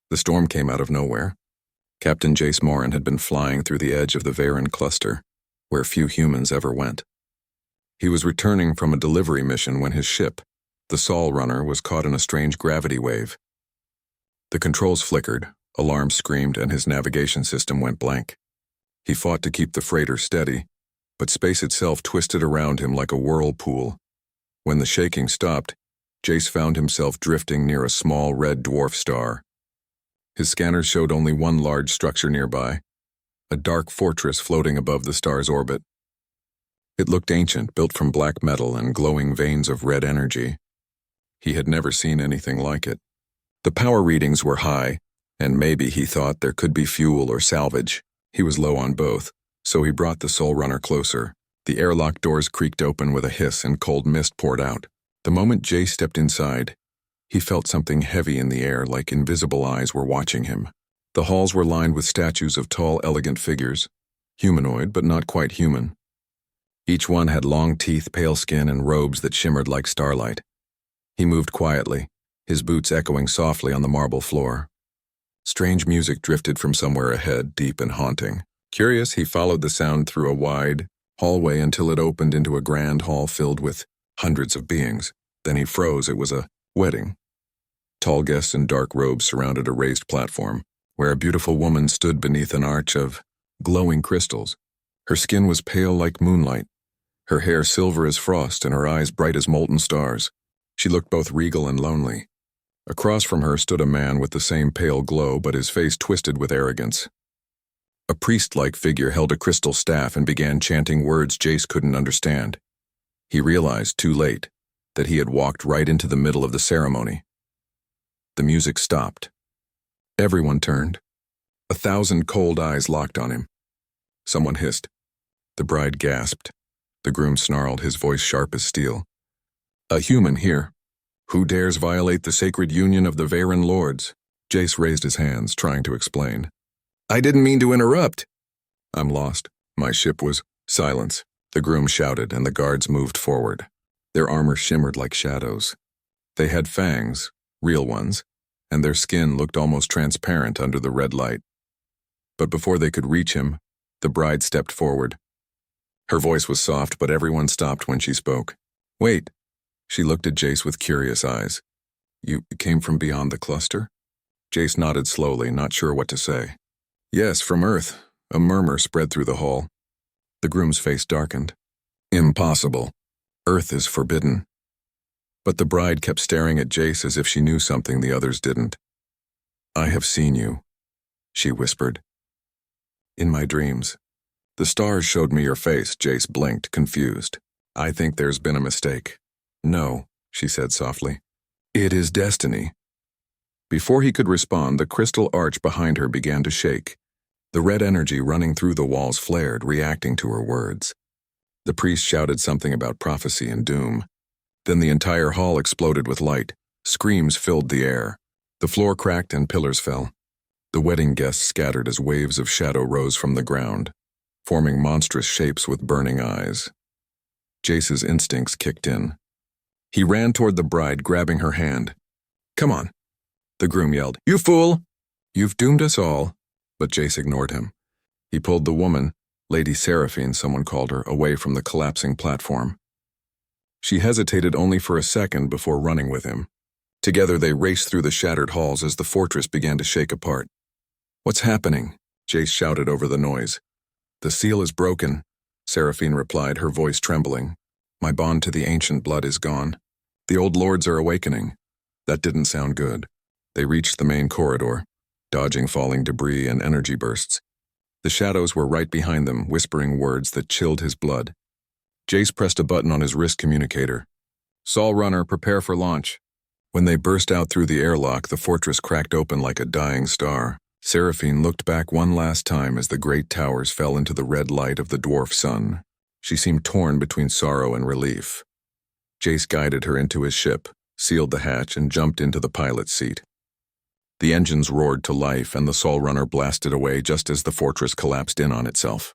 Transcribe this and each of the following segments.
The storm came out of nowhere. Captain Jace Morin had been flying through the edge of the Varen cluster, where few humans ever went. He was returning from a delivery mission when his ship, the Sol Runner, was caught in a strange gravity wave. The controls flickered, alarms screamed, and his navigation system went blank. He fought to keep the freighter steady, but space itself twisted around him like a whirlpool. When the shaking stopped, Jace found himself drifting near a small red dwarf star. His scanners showed only one large structure nearby, a dark fortress floating above the star's orbit. It looked ancient, built from black metal and glowing veins of red energy. He had never seen anything like it. The power readings were high, and maybe he thought there could be fuel or salvage. He was low on both, so he brought the Sol Runner closer. The airlock doors creaked open with a hiss and cold mist poured out. The moment Jace stepped inside, he felt something heavy in the air, like invisible eyes were watching him. The halls were lined with statues of tall, elegant figures, humanoid but not quite human. Each one had long teeth, pale skin, and robes that shimmered like starlight. He moved quietly, his boots echoing softly on the marble floor. Strange music drifted from somewhere ahead, deep and haunting. Curious, he followed the sound through a wide hallway until it opened into a grand hall filled with hundreds of beings. Then he froze. It was a wedding. Tall guests in dark robes surrounded a raised platform, where a beautiful woman stood beneath an arch of glowing crystals. Her skin was pale like moonlight, her hair silver as frost, and her eyes bright as molten stars. She looked both regal and lonely. Across from her stood a man with the same pale glow, but his face twisted with arrogance. A priest-like figure held a crystal staff and began chanting words Jace couldn't understand. He realized, too late, that he had walked right into the middle of the ceremony. The music stopped. Everyone turned. 1,000 cold eyes locked on him. Someone hissed. The bride gasped. The groom snarled, his voice sharp as steel. "A human here. Who dares violate the sacred union of the Varen lords?" Jace raised his hands, trying to explain. "I didn't mean to interrupt." "I'm lost. My ship was—" Silence. The groom shouted, and the guards moved forward. Their armor shimmered like shadows. They had fangs, real ones, and their skin looked almost transparent under the red light. But before they could reach him, the bride stepped forward. Her voice was soft, but everyone stopped when she spoke. "Wait." She looked at Jace with curious eyes. You came from beyond the cluster?" Jace nodded slowly, not sure what to say. "Yes, from Earth." A murmur spread through the hall. The groom's face darkened. "Impossible. Earth is forbidden." But the bride kept staring at Jace as if she knew something the others didn't. "I have seen you," she whispered. "In my dreams. The stars showed me your face." Jace blinked, confused. "I think there's been a mistake." "No," she said softly. "It is destiny." Before he could respond, the crystal arch behind her began to shake. The red energy running through the walls flared, reacting to her words. The priest shouted something about prophecy and doom. Then the entire hall exploded with light. Screams filled the air. The floor cracked and pillars fell. The wedding guests scattered as waves of shadow rose from the ground, forming monstrous shapes with burning eyes. Jace's instincts kicked in. He ran toward the bride, grabbing her hand. "Come on," the groom yelled. "You fool!" "You've doomed us all." But Jace ignored him. He pulled the woman, Lady Seraphine, someone called her, away from the collapsing platform. She hesitated only for a second before running with him. Together they raced through the shattered halls as the fortress began to shake apart. "What's happening?" Jace shouted over the noise. "The seal is broken," Seraphine replied, her voice trembling. "My bond to the ancient blood is gone. The old lords are awakening." That didn't sound good. They reached the main corridor, dodging falling debris and energy bursts. The shadows were right behind them, whispering words that chilled his blood. Jace pressed a button on his wrist communicator. "Sol Runner, prepare for launch." When they burst out through the airlock, the fortress cracked open like a dying star. Seraphine looked back one last time as the great towers fell into the red light of the dwarf sun. She seemed torn between sorrow and relief. Jace guided her into his ship, sealed the hatch, and jumped into the pilot's seat. The engines roared to life, and the Sol Runner blasted away just as the fortress collapsed in on itself.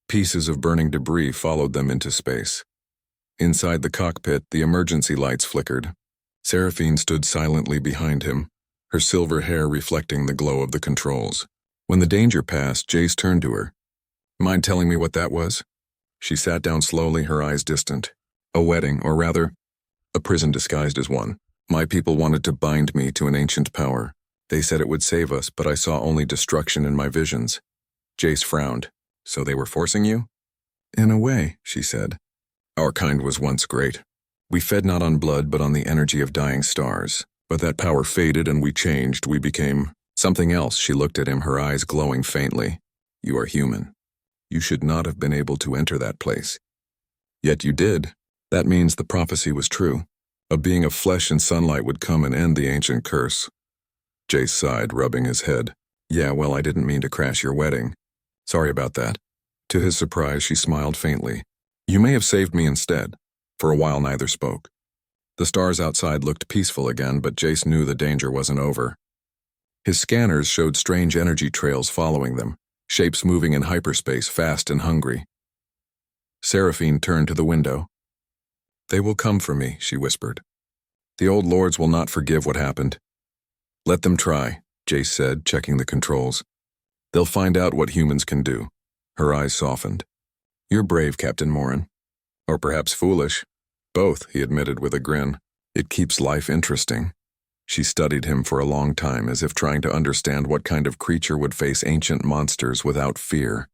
Pieces of burning debris followed them into space. Inside the cockpit, the emergency lights flickered. Seraphine stood silently behind him, her silver hair reflecting the glow of the controls. When the danger passed, Jace turned to her. Mind telling me what that was? She sat down slowly, her eyes distant. A wedding, or rather, a prison disguised as one. My people wanted to bind me to an ancient power. They said it would save us, but I saw only destruction in my visions. Jace frowned. So they were forcing you? In a way, she said. Our kind was once great. We fed not on blood, but on the energy of dying stars. But that power faded and we changed. We became something else. She looked at him, her eyes glowing faintly. You are human. You should not have been able to enter that place. Yet you did. That means the prophecy was true. A being of flesh and sunlight would come and end the ancient curse. Jace sighed, rubbing his head. Yeah, well, I didn't mean to crash your wedding. Sorry about that. To his surprise, she smiled faintly. You may have saved me instead. For a while, neither spoke. The stars outside looked peaceful again, but Jace knew the danger wasn't over. His scanners showed strange energy trails following them, shapes moving in hyperspace, fast and hungry. Seraphine turned to the window. They will come for me, she whispered. The old lords will not forgive what happened. Let them try, Jace said, checking the controls. They'll find out what humans can do. Her eyes softened. You're brave, Captain Morin. Or perhaps foolish. Both, he admitted with a grin. It keeps life interesting. She studied him for a long time, as if trying to understand what kind of creature would face ancient monsters without fear.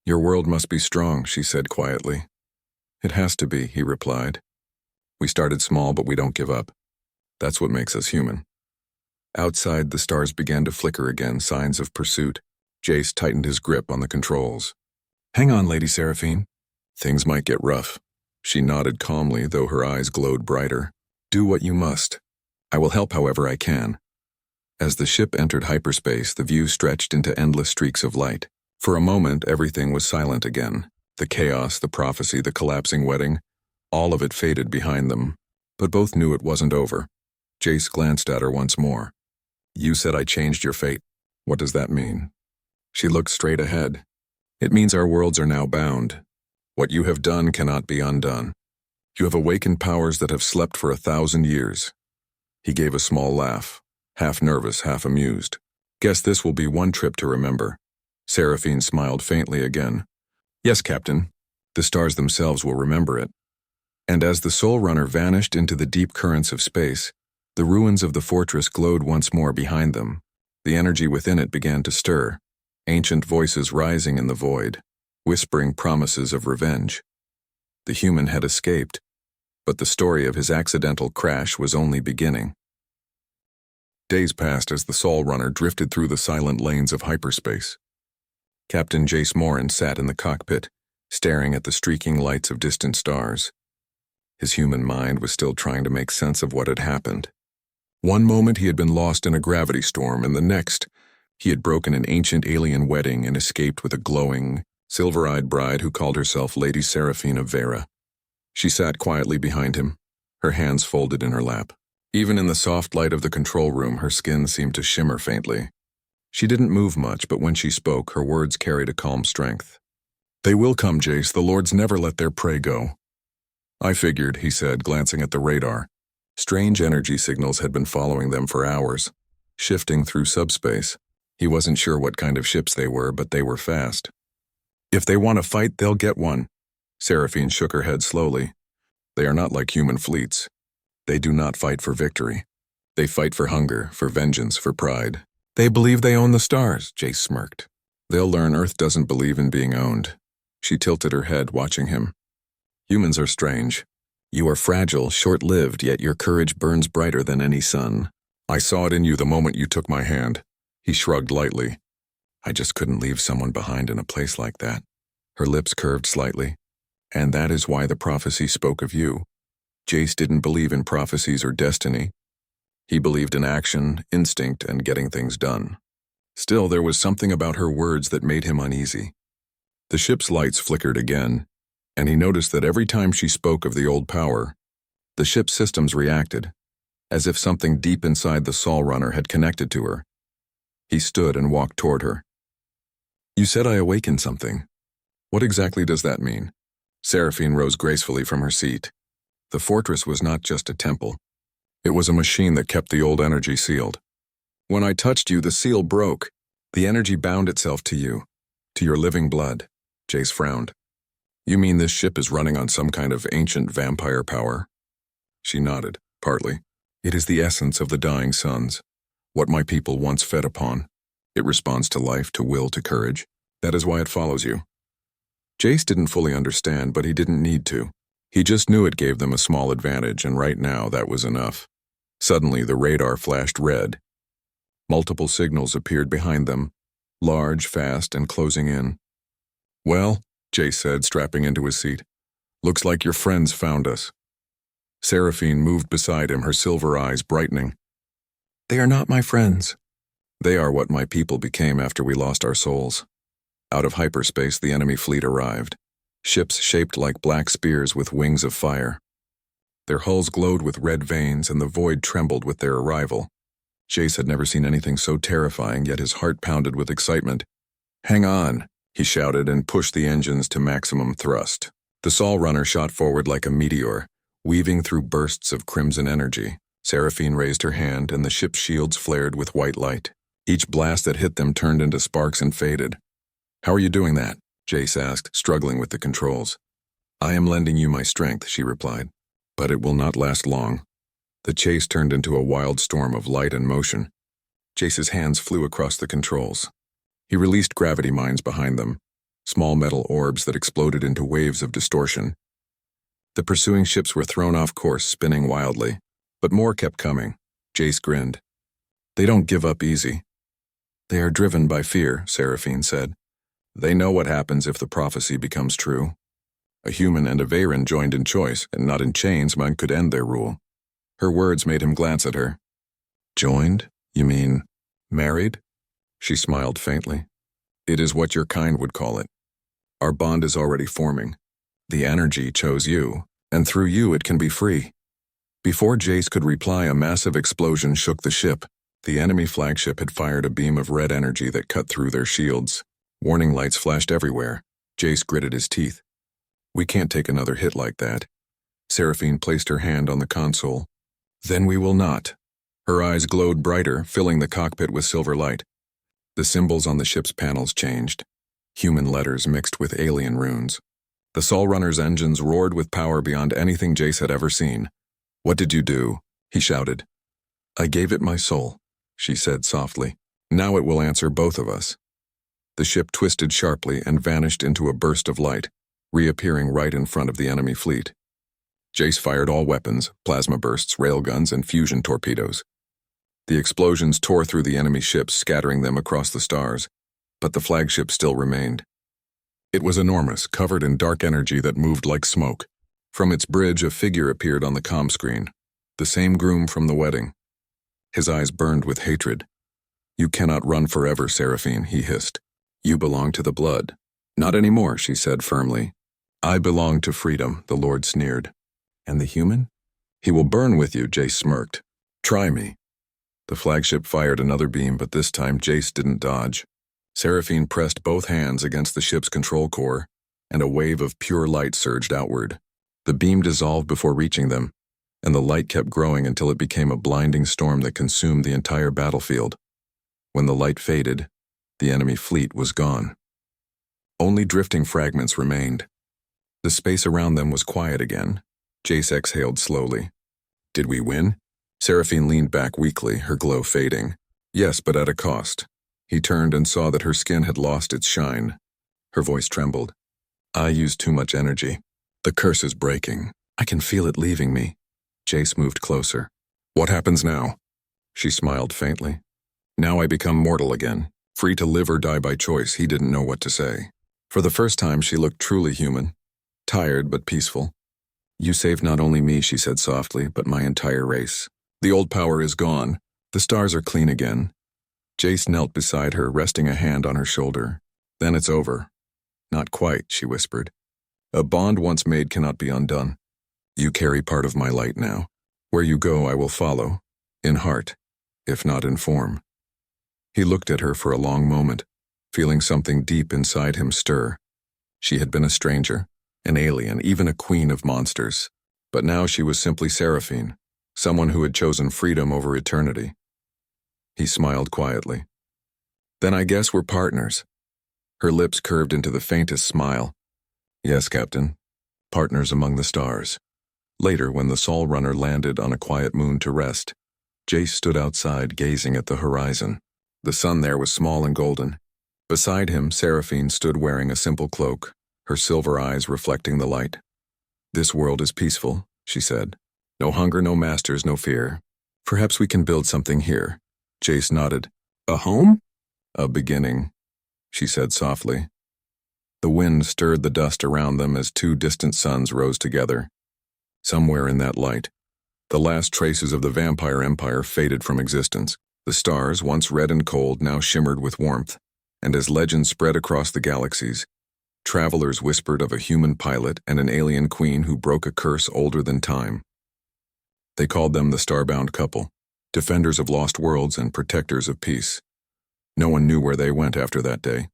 Your world must be strong, she said quietly. It has to be, he replied. We started small, but we don't give up. That's what makes us human. Outside, the stars began to flicker again, signs of pursuit. Jace tightened his grip on the controls. Hang on, Lady Seraphine. Things might get rough. She nodded calmly, though her eyes glowed brighter. Do what you must. I will help however I can. As the ship entered hyperspace, the view stretched into endless streaks of light. For a moment, everything was silent again. The chaos, the prophecy, the collapsing wedding, all of it faded behind them. But both knew it wasn't over. Jace glanced at her once more. You said I changed your fate. What does that mean? She looked straight ahead. It means our worlds are now bound. What you have done cannot be undone. You have awakened powers that have slept for 1,000 years. He gave a small laugh, half nervous, half amused. Guess this will be one trip to remember. Seraphine smiled faintly again. Yes, Captain. The stars themselves will remember it. And as the Soul Runner vanished into the deep currents of space, the ruins of the fortress glowed once more behind them. The energy within it began to stir, ancient voices rising in the void, whispering promises of revenge. The human had escaped, but the story of his accidental crash was only beginning. Days passed as the Soul Runner drifted through the silent lanes of hyperspace. Captain Jace Morin sat in the cockpit, staring at the streaking lights of distant stars. His human mind was still trying to make sense of what had happened. One moment he had been lost in a gravity storm, and the next, he had broken an ancient alien wedding and escaped with a glowing, silver-eyed bride who called herself Lady Seraphine of Vera. She sat quietly behind him, her hands folded in her lap. Even in the soft light of the control room, her skin seemed to shimmer faintly. She didn't move much, but when she spoke, her words carried a calm strength. They will come, Jace. The lords never let their prey go. I figured, he said, glancing at the radar. Strange energy signals had been following them for hours, shifting through subspace. He wasn't sure what kind of ships they were, but they were fast. If they want to fight, they'll get one. Seraphine shook her head slowly. They are not like human fleets. They do not fight for victory. They fight for hunger, for vengeance, for pride. They believe they own the stars, Jace smirked. They'll learn Earth doesn't believe in being owned. She tilted her head, watching him. Humans are strange. You are fragile, short-lived, yet your courage burns brighter than any sun. I saw it in you the moment you took my hand. He shrugged lightly. I just couldn't leave someone behind in a place like that. Her lips curved slightly. And that is why the prophecy spoke of you. Jace didn't believe in prophecies or destiny. He believed in action, instinct, and getting things done. Still, there was something about her words that made him uneasy. The ship's lights flickered again, and he noticed that every time she spoke of the old power, the ship's systems reacted, as if something deep inside the Soul Runner had connected to her. He stood and walked toward her. You said I awakened something. What exactly does that mean? Seraphine rose gracefully from her seat. The fortress was not just a temple. It was a machine that kept the old energy sealed. When I touched you, the seal broke. The energy bound itself to you, to your living blood. Jace frowned. You mean this ship is running on some kind of ancient vampire power? She nodded, partly. It is the essence of the dying suns, what my people once fed upon. It responds to life, to will, to courage. That is why it follows you. Jace didn't fully understand, but he didn't need to. He just knew it gave them a small advantage, and right now that was enough. Suddenly, the radar flashed red. Multiple signals appeared behind them, large, fast, and closing in. Well, Jace said, strapping into his seat. Looks like your friends found us. Seraphine moved beside him, her silver eyes brightening. They are not my friends. They are what my people became after we lost our souls. Out of hyperspace, the enemy fleet arrived. Ships shaped like black spears with wings of fire. Their hulls glowed with red veins, and the void trembled with their arrival. Jace had never seen anything so terrifying, yet his heart pounded with excitement. Hang on, he shouted and pushed the engines to maximum thrust. The Sol Runner shot forward like a meteor, weaving through bursts of crimson energy. Seraphine raised her hand, and the ship's shields flared with white light. Each blast that hit them turned into sparks and faded. How are you doing that? Jace asked, struggling with the controls. I am lending you my strength, she replied. But it will not last long. The chase turned into a wild storm of light and motion. Jace's hands flew across the controls. He released gravity mines behind them, small metal orbs that exploded into waves of distortion. The pursuing ships were thrown off course, spinning wildly. But more kept coming. Jace grinned. They don't give up easy. They are driven by fear, Seraphine said. They know what happens if the prophecy becomes true. A human and a Veyran joined in choice, and not in chains, man could end their rule. Her words made him glance at her. Joined? You mean married? She smiled faintly. It is what your kind would call it. Our bond is already forming. The energy chose you, and through you it can be free. Before Jace could reply, a massive explosion shook the ship. The enemy flagship had fired a beam of red energy that cut through their shields. Warning lights flashed everywhere. Jace gritted his teeth. We can't take another hit like that. Seraphine placed her hand on the console. Then we will not. Her eyes glowed brighter, filling the cockpit with silver light. The symbols on the ship's panels changed. Human letters mixed with alien runes. The Sol Runner's engines roared with power beyond anything Jace had ever seen. What did you do? He shouted. I gave it my soul, she said softly. Now it will answer both of us. The ship twisted sharply and vanished into a burst of light, reappearing right in front of the enemy fleet. Jace fired all weapons, plasma bursts, railguns, and fusion torpedoes. The explosions tore through the enemy ships, scattering them across the stars, but the flagship still remained. It was enormous, covered in dark energy that moved like smoke. From its bridge, a figure appeared on the comm screen, the same groom from the wedding. His eyes burned with hatred. You cannot run forever, Seraphine, he hissed. You belong to the blood. Not anymore, she said firmly. I belong to freedom, the Lord sneered. And the human? He will burn with you, Jace smirked. Try me. The flagship fired another beam, but this time Jace didn't dodge. Seraphine pressed both hands against the ship's control core, and a wave of pure light surged outward. The beam dissolved before reaching them, and the light kept growing until it became a blinding storm that consumed the entire battlefield. When the light faded, the enemy fleet was gone. Only drifting fragments remained. The space around them was quiet again. Jace exhaled slowly. Did we win? Seraphine leaned back weakly, her glow fading. Yes, but at a cost. He turned and saw that her skin had lost its shine. Her voice trembled. I used too much energy. The curse is breaking. I can feel it leaving me. Jace moved closer. What happens now? She smiled faintly. Now I become mortal again. Free to live or die by choice, he didn't know what to say. For the first time, she looked truly human. Tired but peaceful. You saved not only me, she said softly, but my entire race. The old power is gone. The stars are clean again. Jace knelt beside her, resting a hand on her shoulder. Then it's over. Not quite, she whispered. A bond once made cannot be undone. You carry part of my light now. Where you go, I will follow. In heart, if not in form. He looked at her for a long moment, feeling something deep inside him stir. She had been a stranger, an alien, even a queen of monsters. But now she was simply Seraphine, someone who had chosen freedom over eternity. He smiled quietly. Then I guess we're partners. Her lips curved into the faintest smile. Yes, Captain. Partners among the stars. Later, when the Sol Runner landed on a quiet moon to rest, Jace stood outside gazing at the horizon. The sun there was small and golden. Beside him, Seraphine stood wearing a simple cloak, her silver eyes reflecting the light. This world is peaceful, she said. No hunger, no masters, no fear. Perhaps we can build something here. Jace nodded. A home? A beginning, she said softly. The wind stirred the dust around them as two distant suns rose together. Somewhere in that light, the last traces of the vampire empire faded from existence. The stars, once red and cold, now shimmered with warmth, and as legends spread across the galaxies, travelers whispered of a human pilot and an alien queen who broke a curse older than time. They called them the Starbound Couple, defenders of lost worlds and protectors of peace. No one knew where they went after that day.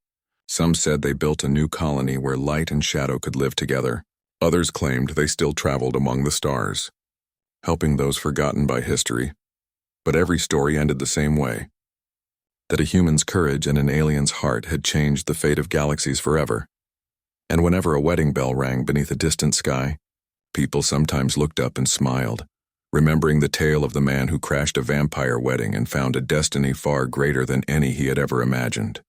Some said they built a new colony where light and shadow could live together. Others claimed they still traveled among the stars, helping those forgotten by history. But every story ended the same way, that a human's courage and an alien's heart had changed the fate of galaxies forever. And whenever a wedding bell rang beneath a distant sky, people sometimes looked up and smiled, remembering the tale of the man who crashed a vampire wedding and found a destiny far greater than any he had ever imagined.